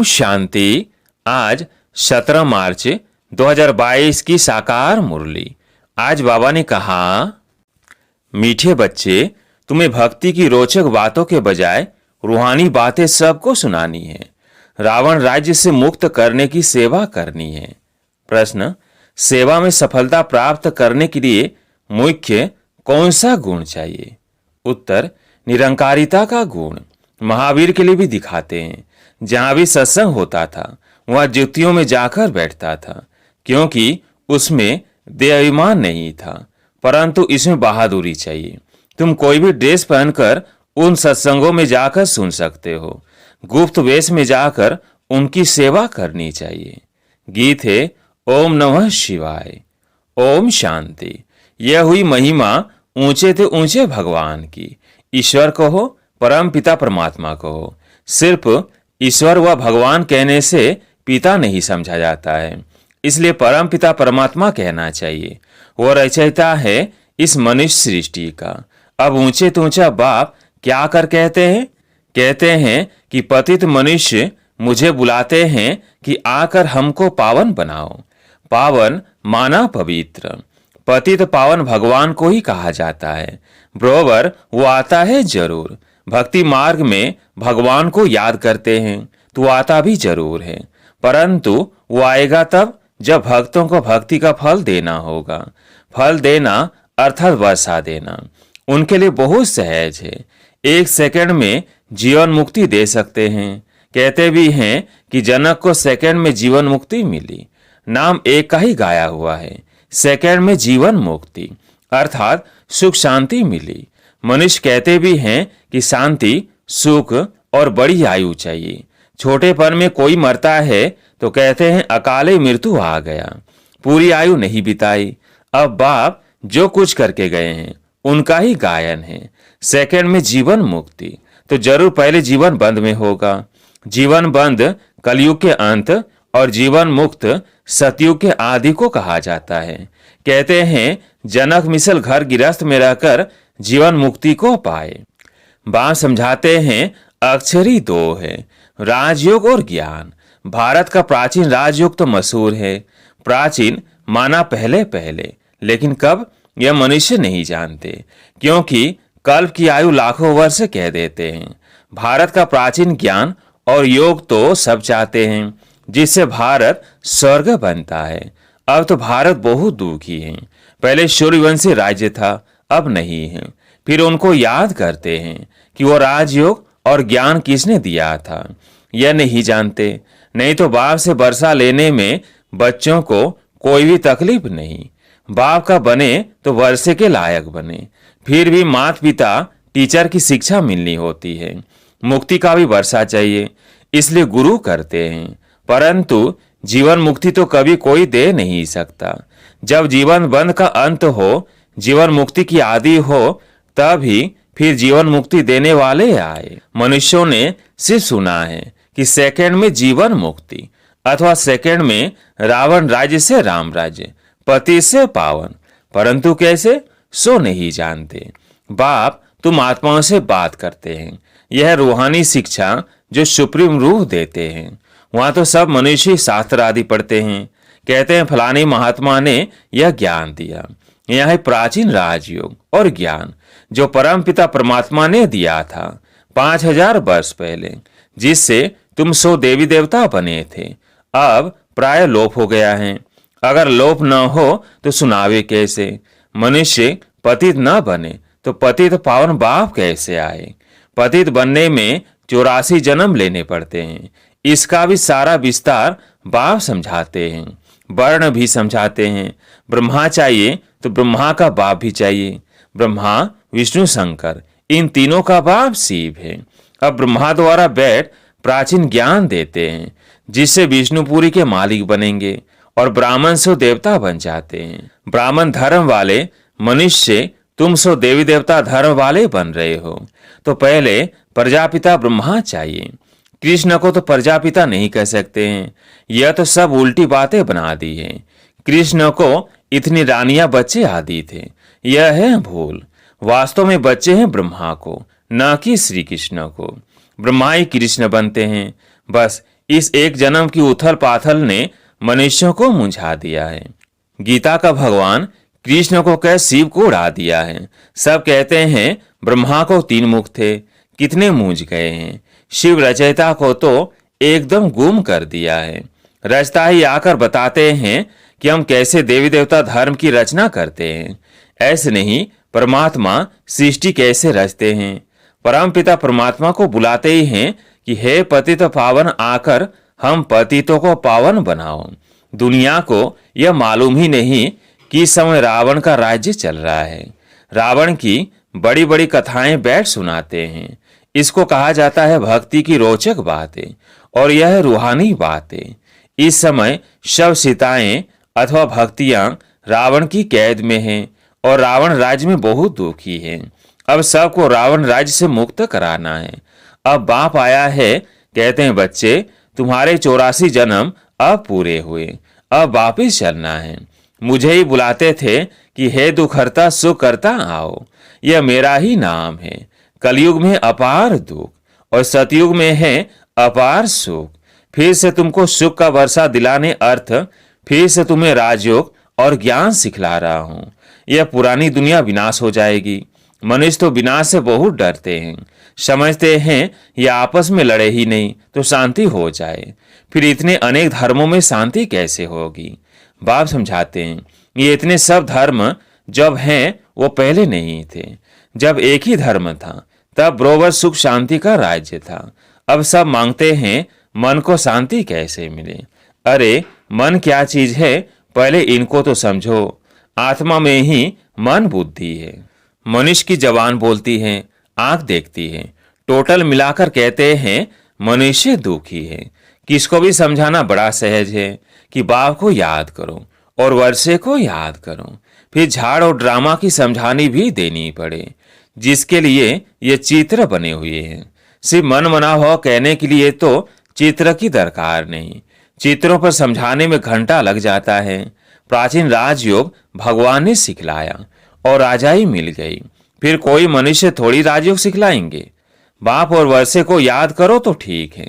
ओम शांति। आज 17 मार्च 2022 की साकार मुरली। आज बाबा ने कहा, मीठे बच्चे, तुम्हें भक्ति की रोचक बातों के बजाय रूहानी बातें सबको सुनानी है। रावण राज्य से मुक्त करने की सेवा करनी है। प्रश्न, सेवा में सफलता प्राप्त करने के लिए मुख्य कौन सा गुण चाहिए? उत्तर, निरंकारिता का गुण। महावीर के लिए भी दिखाते हैं। जहां भी सत्संग होता था वहां जुतियों में जाकर बैठता था, क्योंकि उसमें देहाभिमान नहीं था, परंतु इसमें बहादुरी चाहिए। तुम कोई भी ड्रेस पहनकर उन सत्संगों में जाकर सुन सकते हो। गुप्त वेश में जाकर उनकी सेवा करनी चाहिए। गीत है ओम नमः शिवाय। ओम शांति। यह हुई महिमा ऊंचे से ऊंचे भगवान की। ईश्वर कहो, परम पिता परमात्मा कहो। सिर्फ ईश्वर व भगवान कहने से पिता नहीं समझा जाता है, इसलिए परम पिता परमात्मा कहना चाहिए। वो रचयिता है इस मनुष्य सृष्टि का। अब ऊंचे तो ऊंचा बाप क्या कर कहते हैं कि पतित मनुष्य मुझे बुलाते हैं कि आकर हमको पावन बनाओ। पावन माना पवित्र। पतित पावन भगवान को ही कहा जाता है। बरोबर वो आता है जरूर। भक्ति मार्ग में भगवान को याद करते हैं तो आता भी जरूर है, परंतु वो आएगा तब जब भक्तों को भक्ति का फल देना होगा। फल देना अर्थात वर्षा देना उनके लिए बहुत सहज है। 1 सेकंड में जीवन मुक्ति दे सकते हैं। कहते भी हैं कि जनक को सेकंड में जीवन मुक्ति मिली। नाम एक का ही गाया हुआ है। सेकंड में जीवन मुक्ति अर्थात सुख शांति मिली। मनुष्य कहते भी हैं कि शांति, सुख और बड़ी आयु चाहिए। छोटेपन में कोई मरता है तो कहते हैं अकाले मृत्यु आ गया, पूरी आयु नहीं बिताई। अब बाप जो कुछ करके गए हैं उनका ही गायन है। सेकंड में जीवन मुक्ति तो जरूर पहले जीवन बंद में होगा। जीवन बंद कलयुग के अंत और जीवन मुक्त सतयुग के आदि को कहा जाता है। कहते हैं जनक मिसल घर गृहस्थ में रहकर जीवन मुक्ति को पाए। बाप समझाते हैं अक्षरी 2 है, राजयोग और ज्ञान। भारत का प्राचीन राजयोग तो मशहूर है। प्राचीन माना पहले पहले, लेकिन कब यह मनुष्य नहीं जानते, क्योंकि कल्प की आयु लाखों वर्ष कह देते हैं। भारत का प्राचीन ज्ञान और योग तो सब चाहते हैं, जिससे भारत स्वर्ग बनता है। अब तो भारत बहुत दुखी है। पहले सूर्यवंशी राज्य था, अब नहीं है। फिर उनको याद करते हैं कि वो राजयोग और ज्ञान किसने दिया था, यह नहीं जानते। नहीं तो बाप से वर्षा लेने में बच्चों को कोई भी तकलीफ नहीं। बाप का बने तो वर्षे के लायक बने। फिर भी माता पिता टीचर की शिक्षा मिलनी होती है। मुक्ति का भी वर्षा चाहिए, इसलिए गुरु करते हैं। परंतु जीवन मुक्ति तो कभी कोई दे नहीं सकता। जब जीवन बंद का अंत हो, जीवन मुक्ति की आदि हो, तभी फिर जीवन मुक्ति देने वाले आए। मनुष्यों ने सिर्फ सुना है कि सेकंड में जीवन मुक्ति अथवा सेकंड में रावण राज्य से राम राज्य, पति से पावन, परंतु कैसे सो नहीं जानते। बाप तुम आत्माओं से बात करते हैं। यह रूहानी शिक्षा जो सुप्रीम रूह देते हैं। वहां तो सब मनुष्य शास्त्र आदि पढ़ते हैं, कहते हैं फलाने महात्मा ने यह ज्ञान दिया। यह है प्राचीन राजयोग और ज्ञान जो परम पिता परमात्मा ने दिया था 5000 वर्ष पहले, जिससे तुम 100 देवी देवता बने थे। अब प्राय लोप हो गया है। अगर लोप न हो तो सुनावे कैसे? मनुष्य पतित न बने तो पतित पावन बाप कैसे आए? पतित बनने में 84 जन्म लेने पड़ते हैं। इसका भी सारा विस्तार बाप समझाते हैं। वर्ण भी समझाते हैं। ब्रह्मा चाहिए तो ब्रह्मा का बाप भी चाहिए। ब्रह्मा, विष्णु, शंकर, इन तीनों का बाप शिव है। अब ब्रह्मा द्वारा बैठ प्राचीन ज्ञान देते हैं, जिससे विष्णुपुरी के मालिक बनेंगे और ब्राह्मण सो देवता बन जाते हैं। ब्राह्मण धर्म वाले मनुष्य, तुम सो देवी देवता धर्म वाले बन रहे हो। तो पहले प्रजापिता ब्रह्मा चाहिए। कृष्ण को तो प्रजापिता नहीं कह सकते हैं। यह तो सब उल्टी बातें बना दी है। कृष्ण को इतनी रानियां बच्चे आदि थे, यह है भूल। वास्तव में बच्चे हैं ब्रह्मा को, न कि श्री कृष्ण को। ब्रह्मा ही कृष्ण बनते हैं। बस इस एक जन्म की उथल पाथल ने मनुष्यों को मुंझा दिया है। गीता का भगवान कृष्ण को कह शिव को उड़ा दिया है। सब कहते हैं ब्रह्मा को 3 मुख थे, कितने मूंझ गए हैं। शिव रचयिता को तो एकदम गुम कर दिया है। रचता ही आकर बताते हैं कि हम कैसे देवी देवता धर्म की रचना करते हैं। ऐसे नहीं, परमात्मा सृष्टि कैसे रचते हैं। परमपिता परमात्मा को बुलाते ही हैं कि हे पतित पावन, आकर हम पतितों को पावन बनाओ। दुनिया को यह मालूम ही नहीं कि इस समय रावण का राज्य चल रहा है। रावण की बड़ी बड़ी कथाएं बैठ सुनाते हैं। इसको कहा जाता है भक्ति की रोचक बातें, और यह रूहानी बातें। इस समय शव सीताएं अथवा भक्तियां रावण की कैद में हैं और रावण राज्य में बहुत दुखी है। अब सबको रावण राज्य से मुक्त कराना है। अब बाप आया है, कहते हैं बच्चे तुम्हारे 84 जन्म अब पूरे हुए, अब वापिस चलना है। मुझे ही बुलाते थे कि हे दुखहर्ता सुख करता आओ। यह मेरा ही नाम है। कलयुग में अपार दुख और सतयुग में है अपार सुख। फिर से तुमको सुख का वर्षा दिलाने अर्थ फिर से तुम्हें राजयोग और ज्ञान सिखला रहा हूं। यह पुरानी दुनिया विनाश हो जाएगी। मनुष्य तो विनाश से बहुत डरते हैं, समझते हैं ये आपस में लड़े ही नहीं तो शांति हो जाए। फिर इतने अनेक धर्मों में शांति कैसे होगी। बाप समझाते हैं ये इतने सब धर्म जब हैं वो पहले नहीं थे। जब एक ही धर्म था तब बरोबर सुख शांति का राज्य था। अब सब मांगते हैं मन को शांति कैसे मिले। अरे मन क्या चीज है, पहले इनको तो समझो। आत्मा में ही मन बुद्धि है। मनुष्य की जबान बोलती है, आंख देखती है, टोटल मिलाकर कहते हैं मनुष्य दुखी है। किसको भी समझाना बड़ा सहज है कि बाप को याद करो और वर्षे को याद करो। फिर झाड़ और ड्रामा की समझानी भी देनी पड़े, जिसके लिए ये चित्र बने हुए हैं। सिर्फ मन मना हो कहने के लिए तो चित्र की दरकार नहीं। चित्रों पर समझाने में घंटा लग जाता है। प्राचीन राजयोग भगवान ने सिखलाया और राजाई मिल गई। फिर कोई मनुष्य थोड़ी राजयोग सिखलाएंगे। बाप और वर्षे को याद करो तो ठीक है,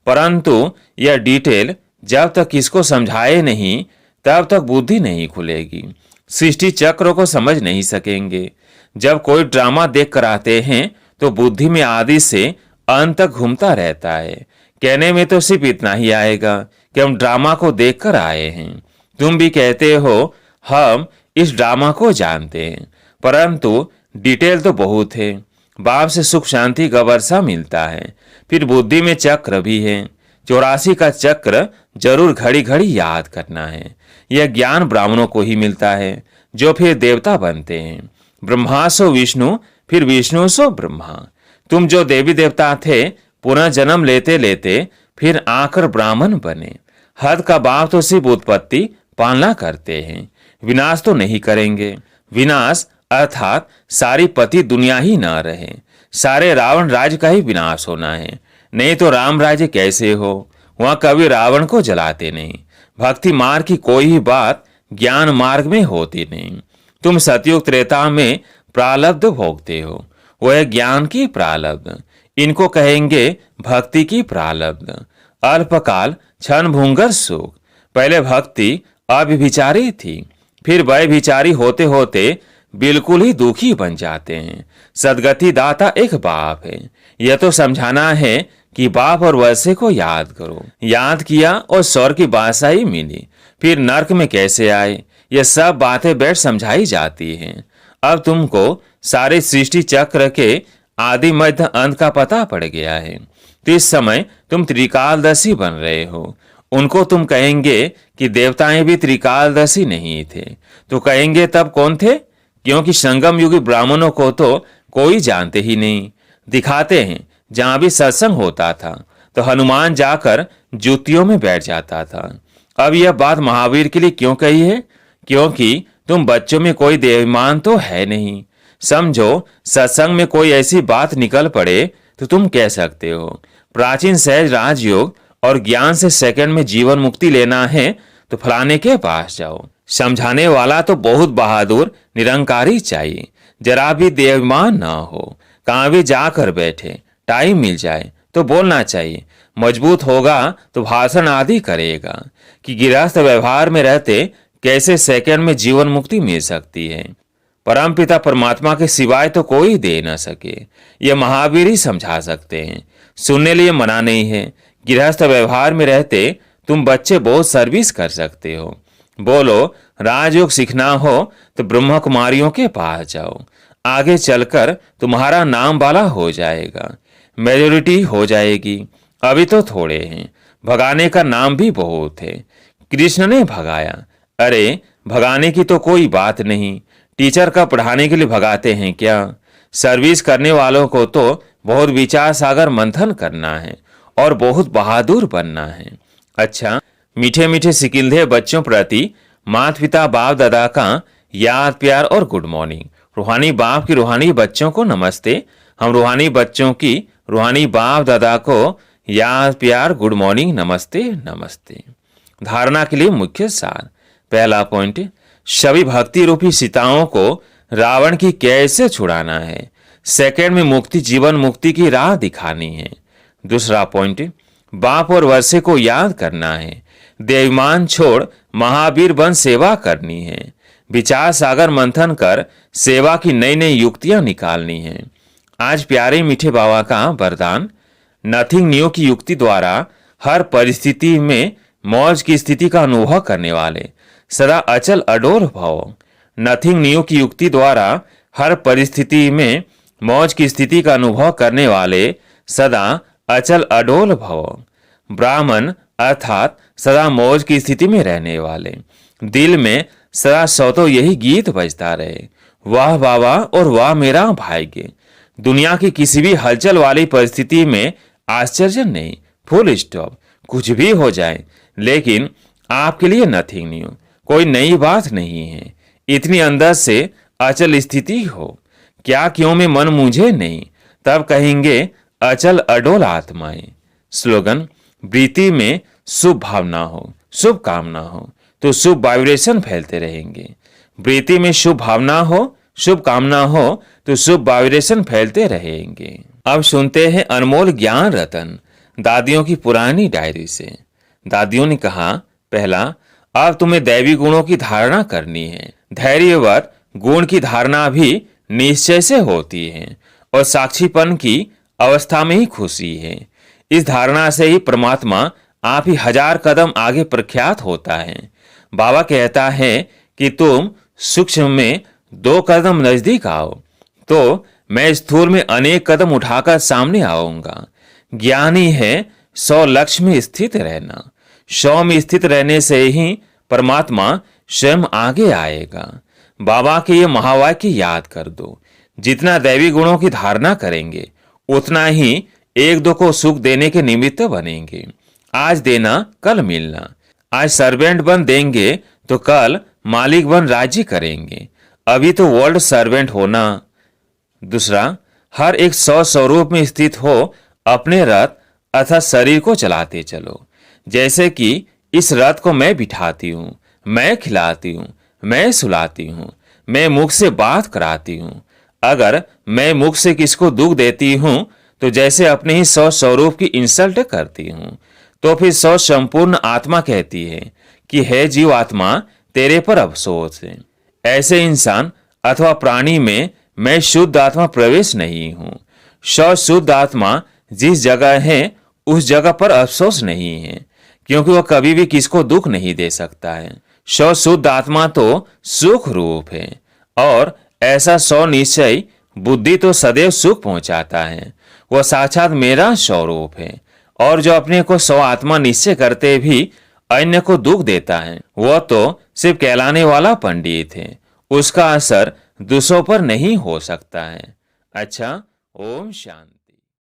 परंतु यह डिटेल जब तक किसको समझाए नहीं तब तक बुद्धि नहीं खुलेगी। सृष्टि चक्र को समझ नहीं सकेंगे। जब कोई ड्रामा देख कर आते हैं तो बुद्धि में आदि से अंत तक घूमता रहता है। कहने में तो सिर्फ इतना ही आएगा कि हम ड्रामा को देख कर आए हैं। तुम भी कहते हो हम इस ड्रामा को जानते हैं, परंतु डिटेल तो बहुत है। बाप से सुख शांति का वर्षा मिलता है। फिर बुद्धि में चक्र भी है। 84 का चक्र जरूर घड़ी घड़ी याद करना है। यह ज्ञान ब्राह्मणों को ही मिलता है, जो फिर देवता बनते हैं। ब्रह्मा सो विष्णु, फिर विष्णु सो ब्रह्मा। तुम जो देवी देवता थे पुनः जन्म लेते लेते फिर आकर ब्राह्मण बने। हद का बाप तो सिर्फ उत्पत्ति पालना करते हैं, विनाश तो नहीं करेंगे। विनाश अर्थात सारी पति दुनिया ही न रहे। सारे रावण राज्य का ही विनाश होना है, नहीं तो राम राज्य कैसे हो। वहां कभी रावण को जलाते नहीं। भक्ति मार्ग की कोई ही बात ज्ञान मार्ग में होती नहीं। तुम सतयुग त्रेता में प्रारब्ध भोगते हो, वह ज्ञान की प्रारब्ध। इनको कहेंगे भक्ति की प्रारब्ध। अल्पकाल क्षण भंगुर सुख। पहले भक्ति अभिचारी थी, फिर व्यभिचारी होते होते बिल्कुल ही दुखी बन जाते हैं। सदगति दाता एक बाप है। यह तो समझाना है कि बाप और वर्षे को याद करो। याद किया और स्वर्ग की बादशाही मिली, फिर नरक में कैसे आए, ये सब बातें बैठ समझाई जाती हैं। अब तुमको सारे सृष्टि चक्र के आदि मध्य अंत का पता पड़ गया है। तो इस समय तुम त्रिकालदर्शी बन रहे हो। उनको तुम कहेंगे कि देवताएं भी त्रिकालदर्शी नहीं थे, तो कहेंगे तब कौन थे? क्योंकि संगम युगी ब्राह्मणों को तो कोई जानते ही नहीं। दिखाते हैं जहां भी सत्संग होता था तो हनुमान जाकर जूतियों में बैठ जाता था। अब यह बात महावीर के लिए क्यों कही है? क्योंकि तुम बच्चों में कोई देवमान तो है नहीं। समझो सत्संग में कोई ऐसी बात निकल पड़े तो तुम कह सकते हो प्राचीन सहज राजयोग और ज्ञान से सेकंड में जीवन मुक्ति लेना है तो फलाने के पास जाओ। समझाने वाला तो बहुत बहादुर निरंकारी चाहिए, जरा भी देवमान ना हो। कहाँ भी जाकर बैठे, टाइम मिल जाए तो बोलना चाहिए मजबूत होगा तो भाषण आदि करेगा कि गृहस्थ व्यवहार में रहते कैसे सेकंड में जीवन मुक्ति मिल सकती है। परमपिता परमात्मा के सिवाय तो कोई दे न सके, ये महावीर ही समझा सकते हैं। सुनने लिए मना नहीं है। गृहस्थ व्यवहार में रहते तुम बच्चे बहुत सर्विस कर सकते हो। बोलो राजयोग सीखना हो तो ब्रह्म कुमारियों के पास जाओ, आगे चलकर तुम्हारा नाम वाला हो जाएगा, मेजोरिटी हो जाएगी। अभी तो थोड़े हैं, भगाने का नाम भी बहुत है। कृष्ण ने भगाया। अरे भगाने की तो कोई बात नहीं, टीचर का पढ़ाने के लिए भगाते हैं क्या? सर्विस करने वालों को तो बहुत विचार सागर मंथन करना है और बहुत बहादुर बनना है। अच्छा, मीठे मीठे सिकिंदे बच्चों प्रति माता पिता बाप दादा का याद प्यार और गुड मॉर्निंग। रूहानी बाप की रूहानी बच्चों को नमस्ते। हम रूहानी बच्चों की रूहानी बाप दादा को याद प्यार गुड मॉर्निंग नमस्ते नमस्ते। धारणा के लिए मुख्य सार। पहला पॉइंट, सभी भक्ति रूपी सीताओं को रावण की कैसे छुड़ाना है। सेकंड में मुक्ति जीवन मुक्ति की राह दिखानी है। दूसरा पॉइंट, बाप और वर्षे को याद करना है। देवमान छोड़ महावीर बन सेवा करनी है। विचार सागर मंथन कर सेवा की नई नई युक्तियां निकालनी है। आज प्यारे मीठे बाबा का वरदान, नथिंग न्यू की युक्ति द्वारा हर परिस्थिति में मौज की स्थिति का अनुभव करने वाले सदा अचल अडोल भव। नथिंग न्यू की युक्ति द्वारा हर परिस्थिति में मौज की स्थिति का अनुभव करने वाले सदा अचल अडोल भव। ब्राह्मण अर्थात सदा मौज की स्थिति में रहने वाले। दिल में सदा सौतो यही गीत बजता रहे, वाह बाबा और वाह मेरा भाग्य। दुनिया की किसी भी हलचल वाली परिस्थिति में आश्चर्य नहीं, फुल स्टॉप। कुछ भी हो जाए लेकिन आपके लिए नथिंग न्यू, कोई नई बात नहीं है। इतनी अंदर से अचल स्थिति हो, क्या क्यों में मन मुझे नहीं, तब कहेंगे अचल अडोल आत्माएं। स्लोगन, वृत्ति में शुभ भावना हो, शुभ कामना हो तो शुभ वाइब्रेशन फैलते रहेंगे। वृत्ति में शुभ भावना हो, शुभ कामना हो तो शुभ वाइब्रेशन फैलते रहेंगे। अब सुनते हैं अनमोल ज्ञान रतन दादियों की पुरानी डायरी से। दादियों ने कहा, पहला, अब तुम्हें दैवी गुणों की धारणा करनी है। धैर्यवत गुण की धारणा भी निश्चय से होती है और साक्षीपन की अवस्था में ही खुशी है। इस धारणा से ही परमात्मा आप ही 1000 कदम आगे प्रख्यात होता है। बाबा कहता है कि तुम सूक्ष्म में 2 कदम नजदीक आओ तो मैं स्थूल में अनेक कदम उठाकर सामने आऊंगा। ज्ञानी है 100 लक्ष्य में स्थित रहना। 100 में स्थित रहने से ही परमात्मा स्वयं आगे आएगा। बाबा के ये महावाक्य याद कर दो। जितना दैवी गुणों की धारणा करेंगे उतना ही एक दो को सुख देने के निमित्त बनेंगे। आज देना कल मिलना। आज सर्वेंट बन देंगे तो कल मालिक बन राज्य करेंगे। अभी तो वर्ल्ड सर्वेंट होना। दूसरा, हर एक 100 स्वरूप में स्थित हो अपने रथ अर्थात शरीर को चलाते चलो। जैसे कि इस रथ को मैं बिठाती हूँ, मैं खिलाती हूँ, मैं सुलाती हूँ, मैं मुख से बात कराती हूँ। अगर मैं मुख से किसको दुख देती हूँ तो जैसे अपने ही 100 स्वरूप की इंसल्ट करती हूँ। तो फिर 100 संपूर्ण आत्मा कहती है कि हे जीव आत्मा, तेरे पर अफसोस है। ऐसे इंसान अथवा प्राणी में मैं शुद्ध आत्मा प्रवेश नहीं हूँ। 100 शुद्ध आत्मा जिस जगह है उस जगह पर अफसोस नहीं है, क्योंकि वह कभी भी किसको दुख नहीं दे सकता है। 100 शुद्ध आत्मा तो सुख रूप है और ऐसा 100 निश्चय बुद्धि तो सदैव सुख पहुंचाता है। वह साक्षात मेरा स्वरूप है। और जो अपने को 100 आत्मा निश्चय करते भी अन्य को दुख देता है वह तो सिर्फ कहलाने वाला पंडित है। उसका असर दूसरों पर नहीं हो सकता है। अच्छा, ओम शांति।